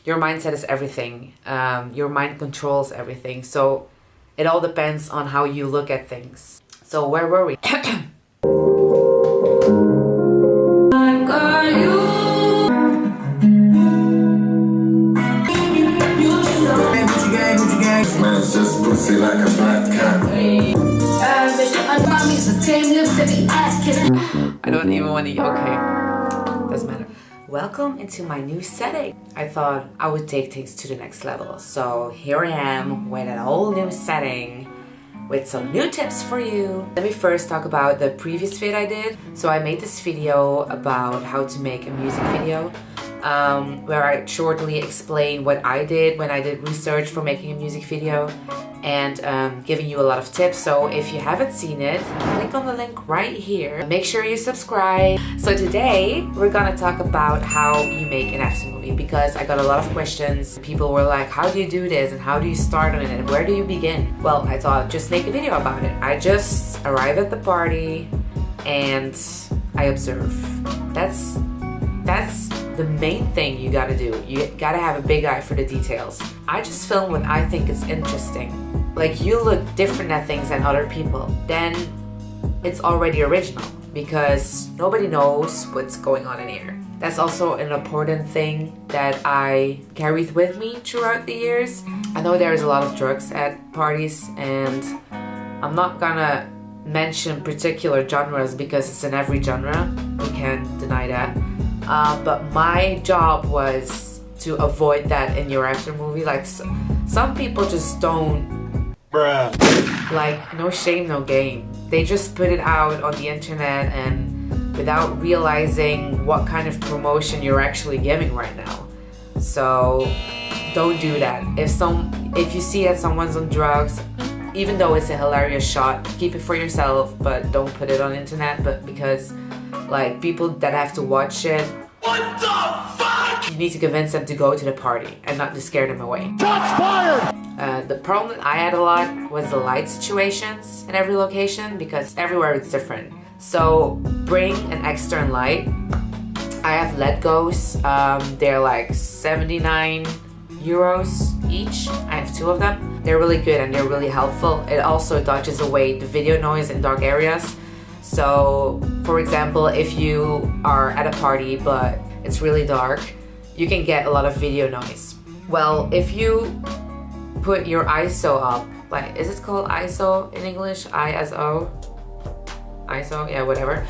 your mindset is everything. Your mind controls everything. So it all depends on how you look at things. So where were we? I don't even want to. Okay, doesn't matter. Welcome into my new setting. I thought I would take things to the next level. So here I am with a whole new setting with some new tips for you. Let me first talk about the previous vid I did. So I made this video about how to make a music video, where I shortly explain what I did when I did research for making a music video, and giving you a lot of tips. So if you haven't seen it, click on the link right here. Make sure you subscribe. So today we're gonna talk about how you make an aftermovie, because I got a lot of questions. People were like, how do you do this and how do you start on it and where do you begin? Well, I thought just make a video about it. I just arrive at the party and I observe. That's the main thing you gotta do. You gotta have a big eye for the details. I just film what I think is interesting. Like, you look different at things than other people, then it's already original, because nobody knows what's going on in here. That's also an important thing that I carried with me throughout the years. I know there's a lot of drugs at parties, and I'm not gonna mention particular genres because it's in every genre. We can't deny that. But my job was to avoid that in your after movie. Like, some people just don't. Bruh. Like, no shame, no game. They just put it out on the internet and without realizing what kind of promotion you're actually giving right now. So don't do that. If you see that someone's on drugs, even though it's a hilarious shot, keep it for yourself, but don't put it on the internet. But because, like, people that have to watch it, what the fuck? You need to convince them to go to the party and not to scare them away. Shots fired! The problem that I had a lot was the light situations in every location, because everywhere it's different. So bring an external light. I have LED goes. They're like 79 euros each. I have 2 of them. They're really good and they're really helpful. It also dodges away the video noise in dark areas. So, for example, if you are at a party but it's really dark, you can get a lot of video noise. Well, if you put your ISO up, like, is it called ISO in English? ISO? ISO? Yeah, whatever.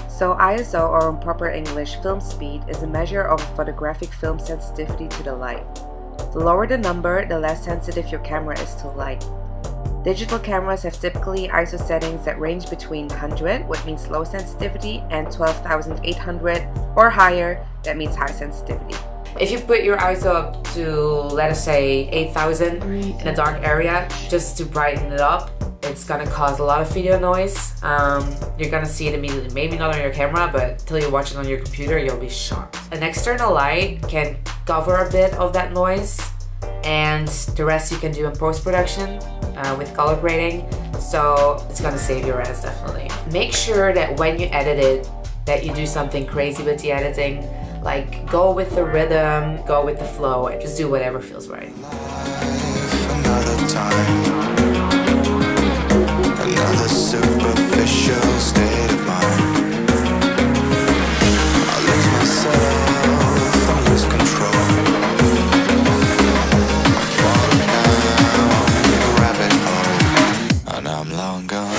So ISO, or in proper English, film speed, is a measure of a photographic film sensitivity to the light. The lower the number, the less sensitive your camera is to light. Digital cameras have typically ISO settings that range between 100, which means low sensitivity, and 12,800 or higher, that means high sensitivity. If you put your ISO up to, let us say, 8,000 in a dark area, just to brighten it up, it's gonna cause a lot of video noise. You're gonna see it immediately. Maybe not on your camera, but till you watch it on your computer, you'll be shocked. An external light can cover a bit of that noise, and the rest you can do in post-production with color grading. So it's gonna save your ass, definitely. Make sure that when you edit it, that you do something crazy with the editing. Like, go with the rhythm, go with the flow, and just do whatever feels right. Another time, another superficial state of mind. I lose myself, I lose control. Falling down a rabbit hole, and I'm long gone.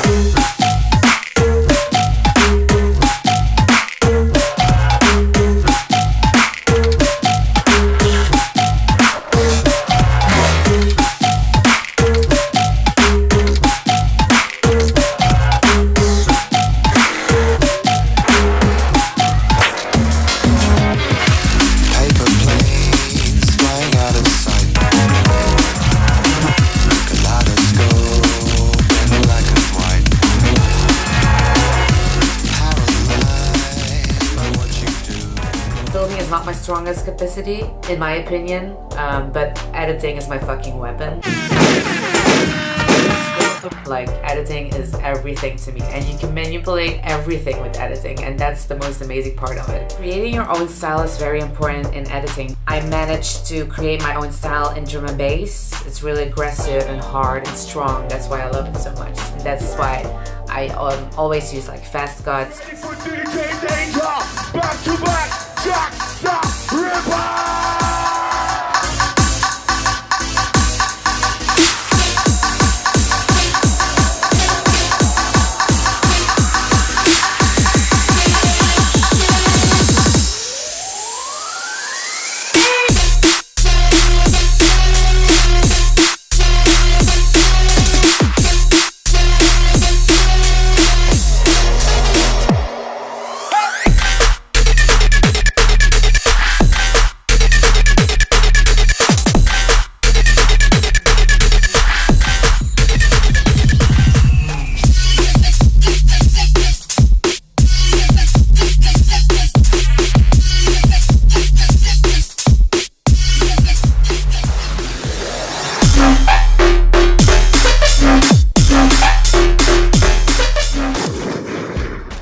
Filming is not my strongest capacity, in my opinion, but editing is my fucking weapon. Like, editing is everything to me, and you can manipulate everything with editing, and that's the most amazing part of it. Creating your own style is very important in editing. I managed to create my own style in drum and bass. It's really aggressive and hard and strong. That's why I love it so much. And that's why I always use like fast cuts. Back to back, jack, stop, rip.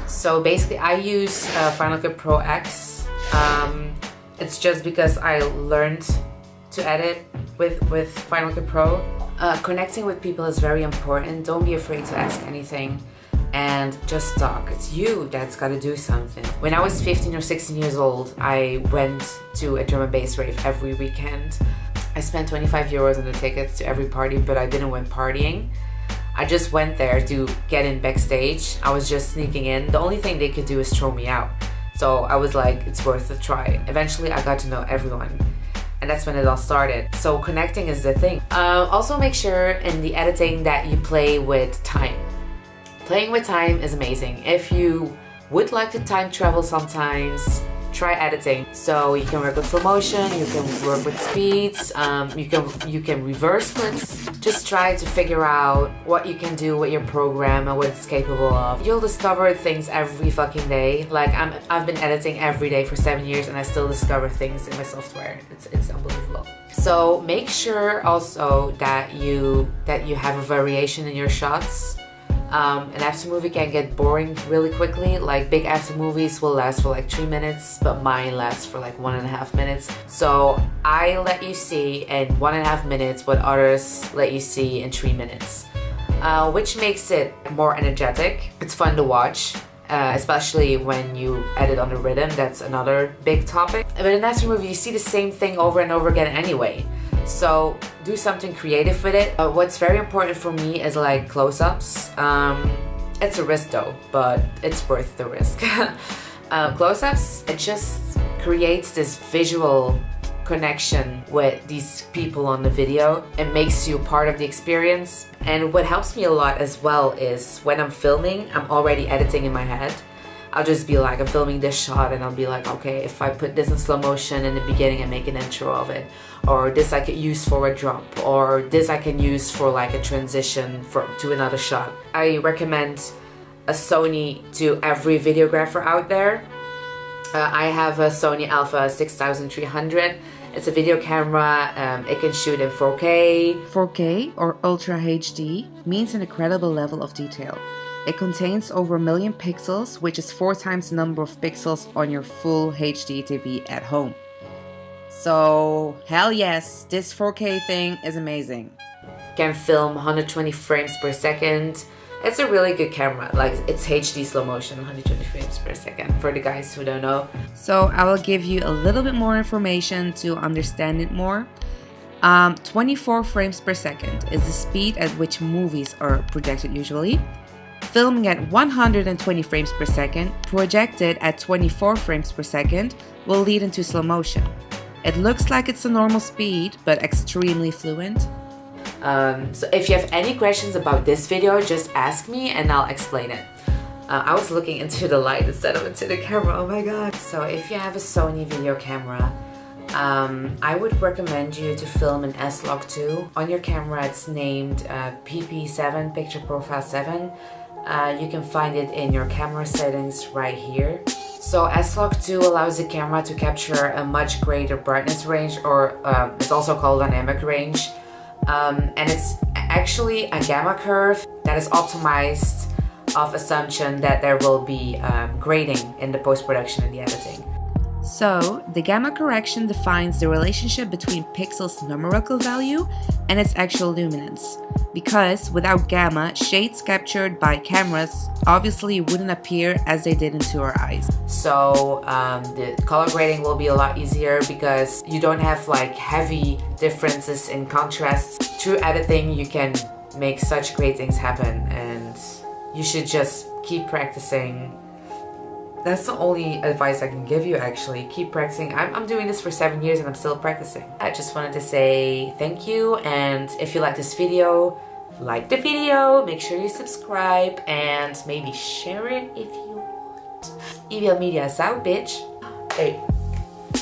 So basically I use Final Cut Pro X. It's just because I learned to edit with Final Cut Pro. Connecting with people is very important. Don't be afraid to ask anything and just talk. It's you that's gotta do something. When I was 15 or 16 years old, I went to a drum and bass rave every weekend. I spent 25 euros on the tickets to every party, but I didn't win partying. I just went there to get in backstage. I was just sneaking in. The only thing they could do is throw me out. So I was like, it's worth a try. Eventually I got to know everyone. And that's when it all started. So connecting is the thing. Also make sure in the editing that you play with time. Playing with time is amazing. If you would like to time travel sometimes, try editing. So you can work with slow motion, you can work with speeds, you can reverse clips. Just try to figure out what you can do with your program and what it's capable of. You'll discover things every fucking day. Like I've been editing every day for 7 years and I still discover things in my software. It's unbelievable. So make sure also that you have a variation in your shots. An aftermovie can get boring really quickly. Like big aftermovies will last for like 3 minutes, but mine lasts for like 1.5 minutes. So I let you see in 1.5 minutes what others let you see in 3 minutes, which makes it more energetic. It's fun to watch, especially when you edit on the rhythm. That's another big topic. But in an aftermovie, you see the same thing over and over again anyway. So do something creative with it. What's very important for me is like close-ups. It's a risk though, but it's worth the risk. Close-ups, it just creates this visual connection with these people on the video. It makes you part of the experience. And what helps me a lot as well is when I'm filming, I'm already editing in my head. I'll just be like, I'm filming this shot and I'll be like, okay, if I put this in slow motion in the beginning and make an intro of it, or this I could use for a drop, or this I can use for like a transition to another shot. I recommend a Sony to every videographer out there. I have a Sony Alpha 6300. It's a video camera. It can shoot in 4K. 4K or Ultra HD means an incredible level of detail. It contains over 1 million pixels, which is 4 times the number of pixels on your full HD TV at home. So, hell yes, this 4K thing is amazing. Can film 120 frames per second. It's a really good camera. Like, it's HD slow motion, 120 frames per second, for the guys who don't know. So, I will give you a little bit more information to understand it more. 24 frames per second is the speed at which movies are projected usually. Filming at 120 frames per second, projected at 24 frames per second, will lead into slow motion. It looks like it's a normal speed, but extremely fluent. So if you have any questions about this video, just ask me and I'll explain it. I was looking into the light instead of into the camera, oh my god. So if you have a Sony video camera, I would recommend you to film an S-Log2. On your camera it's named PP7, Picture Profile 7. You can find it in your camera settings right here. So S-Log2 allows the camera to capture a much greater brightness range, or it's also called dynamic range. And it's actually a gamma curve that is optimized of assumption that there will be grading in the post-production and the editing. So, the gamma correction defines the relationship between pixels' numerical value and its actual luminance. Because without gamma, shades captured by cameras obviously wouldn't appear as they did into our eyes. So the color grading will be a lot easier because you don't have like heavy differences in contrasts. Through editing, you can make such great things happen, and you should just keep practicing. That's the only advice I can give you, actually. Keep practicing. I'm doing this for 7 years and I'm still practicing. I just wanted to say thank you, and if you like this video, like the video, make sure you subscribe, and maybe share it if you want. EVL Media is out, bitch. Hey,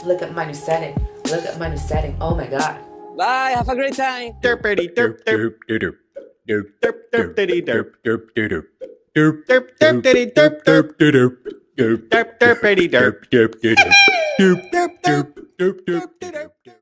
look at my new setting. Look at my new setting. Oh my god. Bye, have a great time. Derpity derp derp derp derp derp derpity derp derp derp derp derp derpity derp derp derp derp derp derpity derp derp derp derp derp derp derp derp derp.